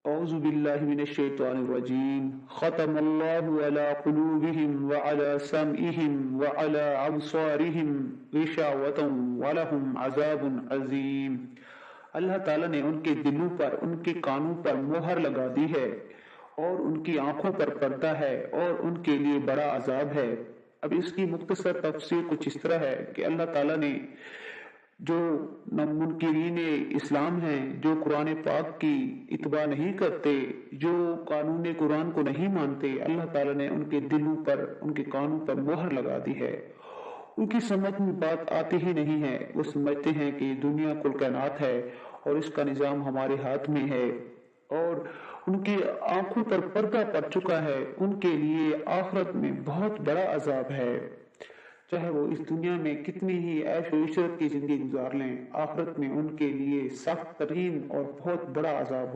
اعوذ باللہ من الشیطان الرجیم ختم اللہ علی قلوبہم وعلی سمعہم وعلی ابصارہم غشاوۃ ولہم عذاب عظیم۔ اللہ تعالیٰ نے ان کے دلوں پر، ان کے کانوں پر مہر لگا دی ہے اور ان کی آنکھوں پر پردہ ہے اور ان کے لیے بڑا عذاب ہے۔ اب اس کی مختصر تفسیر کچھ اس طرح ہے کہ اللہ تعالیٰ نے جو منکرین اسلام ہیں، جو قرآن پاک کی اتباع نہیں کرتے، جو قانون قرآن کو نہیں مانتے، اللہ تعالیٰ نے ان کے دلوں پر، ان کے کانوں پر مہر لگا دی ہے۔ ان کی سمجھ میں بات آتی ہی نہیں ہے، وہ سمجھتے ہیں کہ دنیا کل کائنات ہے اور اس کا نظام ہمارے ہاتھ میں ہے، اور ان کی آنکھوں پر پردہ پڑ چکا ہے۔ ان کے لیے آخرت میں بہت بڑا عذاب ہے، چاہے وہ اس دنیا میں کتنی ہی عیش و عشرت کی زندگی گزار لیں، آخرت میں ان کے لیے سخت ترین اور بہت بڑا عذاب ہو۔